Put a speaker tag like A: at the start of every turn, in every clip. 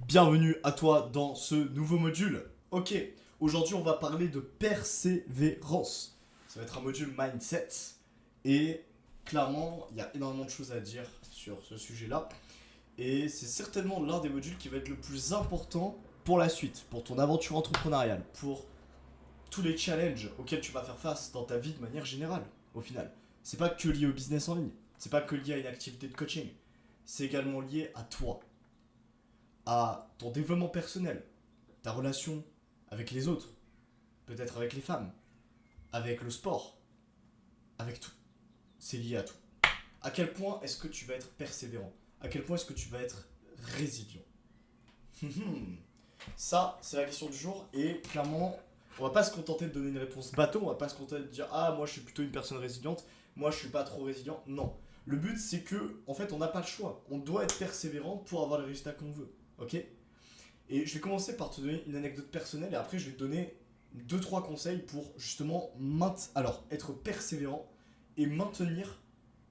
A: Bienvenue à toi dans ce nouveau module. Ok, aujourd'hui on va parler de persévérance. Ça va être un module mindset et clairement il y a énormément de choses à dire sur ce sujet-là. Et c'est certainement l'un des modules qui va être le plus important pour la suite, pour ton aventure entrepreneuriale, pour tous les challenges auxquels tu vas faire face dans ta vie de manière générale, au final. C'est pas que lié au business en ligne, c'est pas que lié à une activité de coaching, c'est également lié à toi, à ton développement personnel, ta relation avec les autres, peut-être avec les femmes, avec le sport, avec tout. C'est lié à tout. À quel point est-ce que tu vas être persévérant? À quel point est-ce que tu vas être résilient? Ça, c'est la question du jour et clairement, on va pas se contenter de donner une réponse bateau, on va pas se contenter de dire ah moi je suis plutôt une personne résiliente, moi je suis pas trop résilient. Non. Le but c'est que en fait on n'a pas le choix. On doit être persévérant pour avoir les résultats qu'on veut. Ok? Et je vais commencer par te donner une anecdote personnelle et après je vais te donner deux trois conseils pour justement être persévérant et maintenir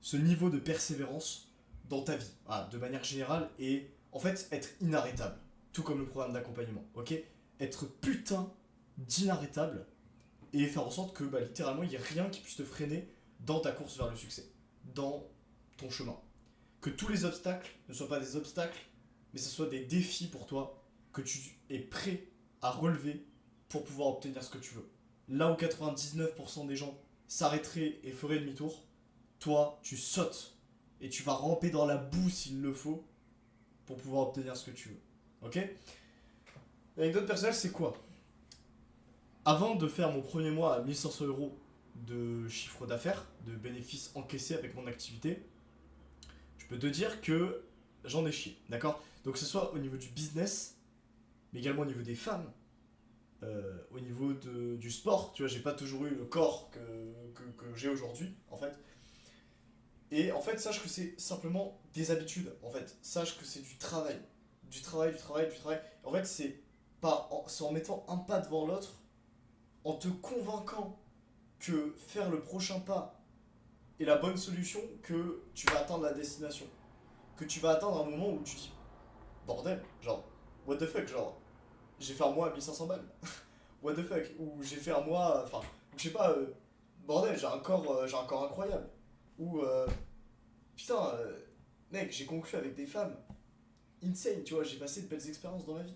A: ce niveau de persévérance dans ta vie, de manière générale, et en fait être inarrêtable, tout comme le programme d'accompagnement, ok? Être putain d'inarrêtable et faire en sorte que littéralement il n'y ait rien qui puisse te freiner dans ta course vers le succès, dans ton chemin. Que tous les obstacles ne soient pas des obstacles, mais ce soit des défis pour toi que tu es prêt à relever pour pouvoir obtenir ce que tu veux. Là où 99% des gens s'arrêteraient et feraient demi-tour, toi, tu sautes et tu vas ramper dans la boue s'il le faut pour pouvoir obtenir ce que tu veux. Ok? L'anecdote personnelle, c'est quoi? Avant de faire mon premier mois à 1500 € de chiffre d'affaires, de bénéfices encaissés avec mon activité, je peux te dire que j'en ai chié, d'accord? Donc que ce soit au niveau du business, mais également au niveau des femmes, au niveau du sport, tu vois, j'ai pas toujours eu le corps que j'ai aujourd'hui, en fait. Et en fait, sache que c'est simplement des habitudes, en fait. Sache que c'est du travail. Du travail, du travail, du travail. En fait, c'est en mettant un pas devant l'autre, en te convainquant que faire le prochain pas est la bonne solution, que tu vas atteindre la destination. Que tu vas atteindre un moment où tu dis, bordel, genre, what the fuck, genre, j'ai fait un mois à 1500 balles. What the fuck, ou j'ai fait un mois, enfin, je sais pas, bordel, j'ai un corps incroyable. Ou, putain, mec, j'ai conclu avec des femmes insane, tu vois, j'ai passé de belles expériences dans ma vie.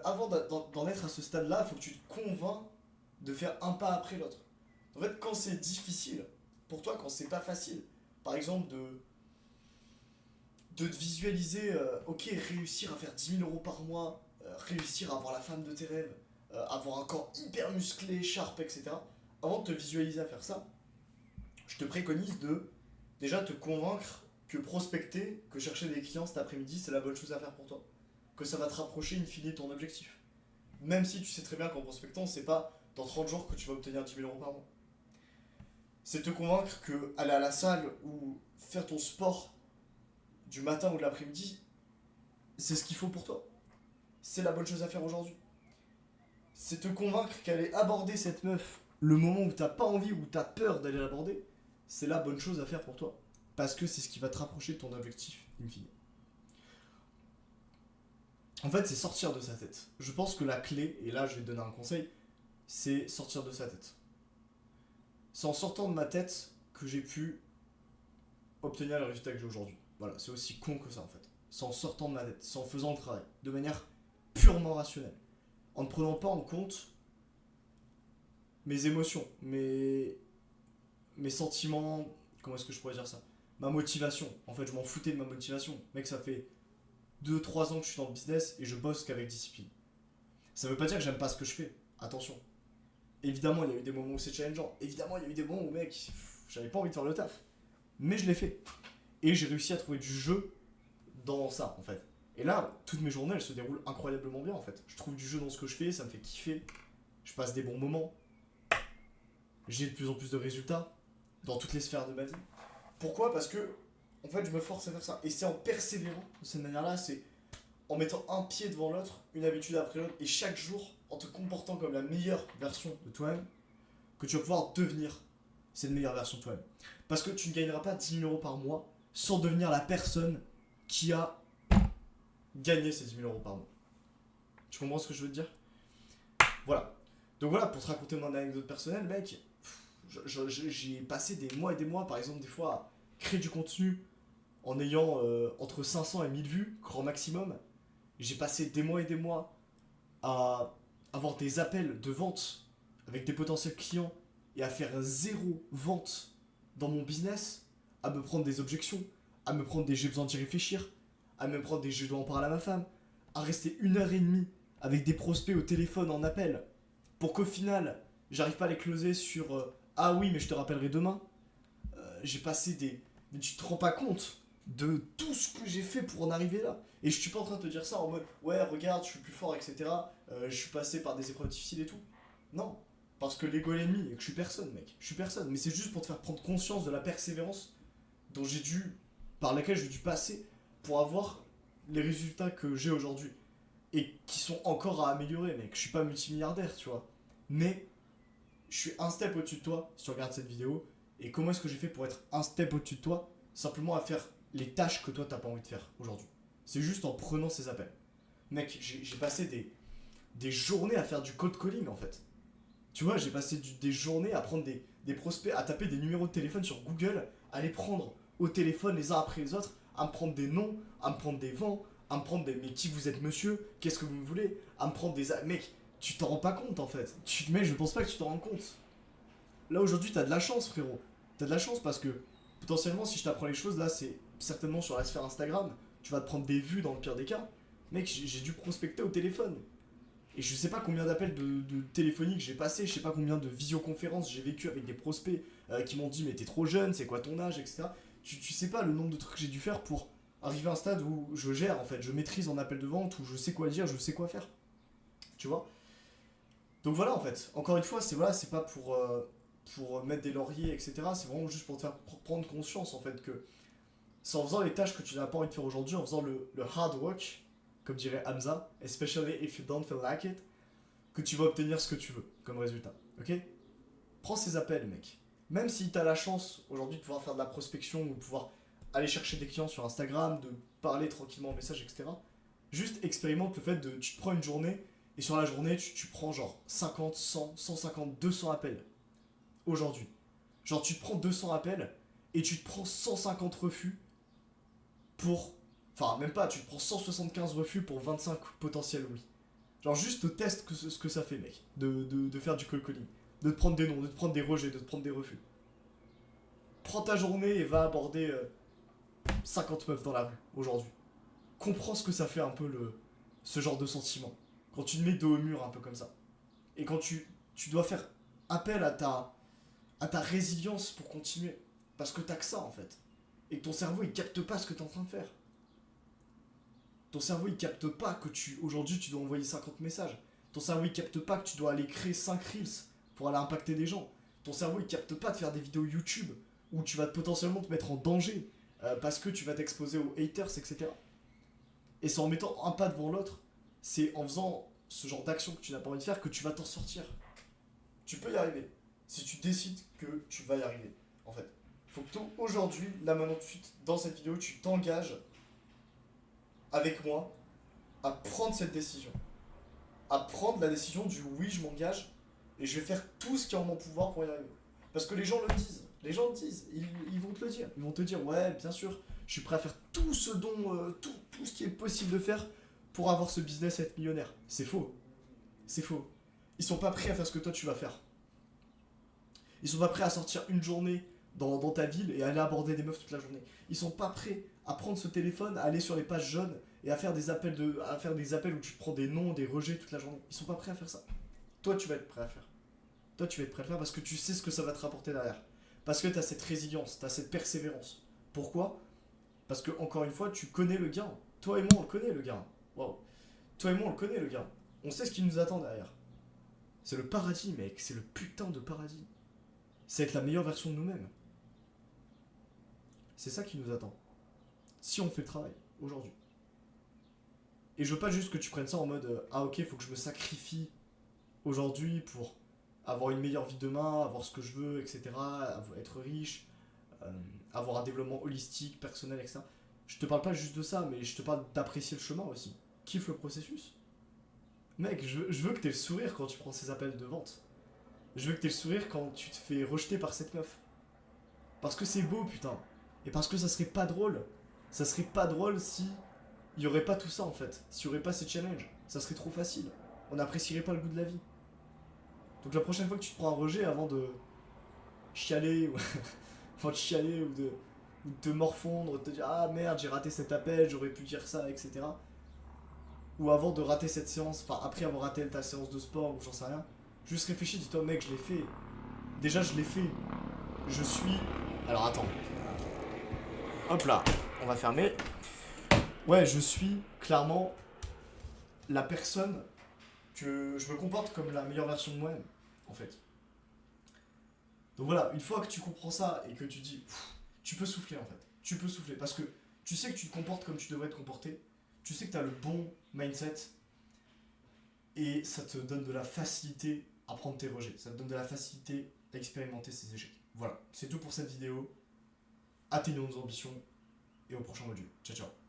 A: Avant d'en être à ce stade-là, il faut que tu te convaincs de faire un pas après l'autre. En fait, quand c'est difficile, pour toi, quand c'est pas facile, par exemple de te visualiser, ok, réussir à faire 10 000 € par mois, réussir à avoir la femme de tes rêves, avoir un corps hyper musclé, sharp, etc. Avant de te visualiser à faire ça, je te préconise de déjà te convaincre que prospecter, que chercher des clients cet après-midi, c'est la bonne chose à faire pour toi. Que ça va te rapprocher in fine de ton objectif. Même si tu sais très bien qu'en prospectant, c'est pas dans 30 jours que tu vas obtenir 10 000 € par mois. C'est te convaincre que aller à la salle ou faire ton sport du matin ou de l'après-midi, c'est ce qu'il faut pour toi. C'est la bonne chose à faire aujourd'hui. C'est te convaincre qu'aller aborder cette meuf le moment où t'as pas envie ou t'as peur d'aller l'aborder, c'est la bonne chose à faire pour toi. Parce que c'est ce qui va te rapprocher de ton objectif, in fine. En fait, c'est sortir de sa tête. Je pense que la clé, et là je vais te donner un conseil, c'est sortir de sa tête. C'est en sortant de ma tête que j'ai pu obtenir le résultat que j'ai aujourd'hui. Voilà, c'est aussi con que ça en fait. C'est en sortant de ma tête, c'est en faisant le travail, de manière purement rationnelle. En ne prenant pas en compte mes émotions, mes sentiments, comment est-ce que je pourrais dire ça? Ma motivation. En fait, je m'en foutais de ma motivation. Mec, ça fait 2 3 ans que je suis dans le business et je bosse qu'avec discipline. Ça veut pas dire que j'aime pas ce que je fais. Attention. Évidemment, il y a eu des moments où c'est challengeant. Évidemment, il y a eu des moments où, mec, j'avais pas envie de faire le taf. Mais je l'ai fait. Et j'ai réussi à trouver du jeu dans ça, en fait. Et là, toutes mes journées, elles se déroulent incroyablement bien, en fait. Je trouve du jeu dans ce que je fais, ça me fait kiffer. Je passe des bons moments. J'ai de plus en plus de résultats dans toutes les sphères de ma vie. Pourquoi? Parce que, en fait, je me force à faire ça. Et c'est en persévérant de cette manière-là, c'est en mettant un pied devant l'autre, une habitude après l'autre, et chaque jour, en te comportant comme la meilleure version de toi-même, que tu vas pouvoir devenir cette meilleure version de toi-même. Parce que tu ne gagneras pas 10 000 € par mois sans devenir la personne qui a gagner ces 10 000 euros par mois. Tu comprends ce que je veux te dire? Voilà. Donc voilà, pour te raconter mon anecdote personnelle, mec, j'ai passé des mois et des mois, par exemple, des fois, à créer du contenu en ayant entre 500 et 1000 vues, grand maximum. J'ai passé des mois et des mois à avoir des appels de vente avec des potentiels clients et à faire zéro vente dans mon business, à me prendre des objections, à me prendre des j'ai besoin d'y réfléchir, à me prendre des je dois en parler à ma femme, à rester 1 heure et demie avec des prospects au téléphone en appel pour qu'au final j'arrive pas à les closer sur ah oui mais je te rappellerai demain. J'ai passé des. Mais tu te rends pas compte de tout ce que j'ai fait pour en arriver là. Et je suis pas en train de te dire ça en mode ouais regarde je suis plus fort etc. Je suis passé par des épreuves difficiles et tout. Non. Parce que l'ego est l'ennemi et que je suis personne mec. Je suis personne. Mais c'est juste pour te faire prendre conscience de la persévérance dont j'ai dû. Par laquelle j'ai dû passer pour avoir les résultats que j'ai aujourd'hui. Et qui sont encore à améliorer mec. Je suis pas multimilliardaire tu vois. Mais je suis un step au-dessus de toi si tu regardes cette vidéo. Et comment est-ce que j'ai fait pour être un step au-dessus de toi? Simplement à faire les tâches que toi t'as pas envie de faire aujourd'hui. C'est juste en prenant ces appels. Mec, j'ai passé des journées à faire du cold calling en fait. Tu vois, j'ai passé des journées à prendre des prospects, à taper des numéros de téléphone sur Google, à les prendre au téléphone les uns après les autres, à me prendre des noms, à me prendre des vents, à me prendre des mais qui vous êtes monsieur, qu'est-ce que vous me voulez, à me prendre des. Mec, tu t'en rends pas compte en fait. Mais je pense pas que tu t'en rends compte. Là aujourd'hui, t'as de la chance, frérot. T'as de la chance parce que potentiellement, si je t'apprends les choses, là, c'est certainement sur la sphère Instagram. Tu vas te prendre des vues dans le pire des cas. Mec, j'ai dû prospecter au téléphone. Et je sais pas combien d'appels de téléphoniques j'ai passé, je sais pas combien de visioconférences j'ai vécu avec des prospects qui m'ont dit mais t'es trop jeune, c'est quoi ton âge, etc. Tu sais pas le nombre de trucs que j'ai dû faire pour arriver à un stade où je gère en fait, je maîtrise en appel de vente, où je sais quoi dire, je sais quoi faire. Tu vois? Donc voilà en fait, encore une fois, c'est voilà, c'est pas pour mettre des lauriers, etc. C'est vraiment juste pour te faire prendre conscience en fait que c'est en faisant les tâches que tu n'as pas envie de faire aujourd'hui, en faisant le hard work, comme dirait Hamza, especially if you don't feel like it, que tu vas obtenir ce que tu veux comme résultat. Ok? Prends ces appels, mec. Même si tu as la chance aujourd'hui de pouvoir faire de la prospection ou de pouvoir aller chercher des clients sur Instagram, de parler tranquillement en message, etc. Juste expérimente le fait de. Tu te prends une journée et sur la journée, tu prends genre 50, 100, 150, 200 appels aujourd'hui. Genre, tu te prends 200 appels et tu te prends 150 refus pour. Enfin, même pas, tu te prends 175 refus pour 25 potentiels oui. Genre, juste teste ce que ça fait, mec, de faire du call calling. De te prendre des noms, de te prendre des rejets, de te prendre des refus. Prends ta journée et va aborder 50 meufs dans la rue aujourd'hui. Comprends ce que ça fait un peu ce genre de sentiment. Quand tu te mets dos au mur un peu comme ça. Et quand tu dois faire appel à ta résilience pour continuer. Parce que t'as que ça en fait. Et que ton cerveau il capte pas ce que t'es en train de faire. Ton cerveau il capte pas que aujourd'hui tu dois envoyer 50 messages. Ton cerveau il capte pas que tu dois aller créer 5 reels pour aller impacter des gens. Ton cerveau il capte pas de faire des vidéos YouTube où tu vas potentiellement te mettre en danger parce que tu vas t'exposer aux haters, etc. Et c'est en mettant un pas devant l'autre, c'est en faisant ce genre d'action que tu n'as pas envie de faire que tu vas t'en sortir. Tu peux y arriver. Si tu décides que tu vas y arriver, en fait. Il faut que aujourd'hui, là maintenant tout de suite, dans cette vidéo, tu t'engages avec moi à prendre cette décision. À prendre la décision du oui, je m'engage et je vais faire tout ce qui est en mon pouvoir pour y arriver. Parce que les gens le disent. Les gens le disent. Ils vont te le dire. Ils vont te dire, ouais, bien sûr, je suis prêt à faire tout ce dont, tout ce qui est possible de faire pour avoir ce business et être millionnaire. C'est faux. C'est faux. Ils sont pas prêts à faire ce que toi tu vas faire. Ils sont pas prêts à sortir une journée dans ta ville et aller aborder des meufs toute la journée. Ils sont pas prêts à prendre ce téléphone, à aller sur les pages jaunes et à faire des appels où tu te prends des noms, des rejets toute la journée. Ils sont pas prêts à faire ça. Toi, tu vas être prêt à faire. Toi, tu vas être prêt à faire parce que tu sais ce que ça va te rapporter derrière. Parce que tu as cette résilience, tu as cette persévérance. Pourquoi? Parce que, encore une fois, tu connais le gain. Toi et moi, on le connaît, le gain. Waouh. Toi et moi, on le connaît, le gain. On sait ce qui nous attend derrière. C'est le paradis, mec. C'est le putain de paradis. C'est être la meilleure version de nous-mêmes. C'est ça qui nous attend. Si on fait le travail, aujourd'hui. Et je veux pas juste que tu prennes ça en mode ah ok, faut que je me sacrifie aujourd'hui pour avoir une meilleure vie demain, avoir ce que je veux, etc. Être riche, avoir un développement holistique, personnel, etc. Je te parle pas juste de ça, mais je te parle d'apprécier le chemin aussi. Kiffe le processus. Mec, je veux que t'aies le sourire quand tu prends ces appels de vente. Je veux que t'aies le sourire quand tu te fais rejeter par cette meuf. Parce que c'est beau, putain. Et parce que ça serait pas drôle. Ça serait pas drôle si il y aurait pas tout ça en fait. S'il y aurait pas ces challenges. Ça serait trop facile. On n'apprécierait pas le goût de la vie. Donc la prochaine fois que tu te prends un rejet avant de chialer ou, avant de chialer ou de te morfondre, de te dire ah merde j'ai raté cet appel, j'aurais pu dire ça, etc. Ou avant de rater cette séance, enfin après avoir raté ta séance de sport ou j'en sais rien, juste réfléchis, dis-toi mec je l'ai fait. Déjà je l'ai fait. Je suis... Alors attends. Hop là, on va fermer. Ouais, je suis clairement la personne que je me comporte comme la meilleure version de moi-même, en fait. Donc voilà, une fois que tu comprends ça et que tu dis, tu peux souffler en fait. Tu peux souffler parce que tu sais que tu te comportes comme tu devrais te comporter. Tu sais que tu as le bon mindset et ça te donne de la facilité à prendre tes rejets. Ça te donne de la facilité à expérimenter ces échecs. Voilà, c'est tout pour cette vidéo. Atteignons nos ambitions et au prochain module. Ciao ciao.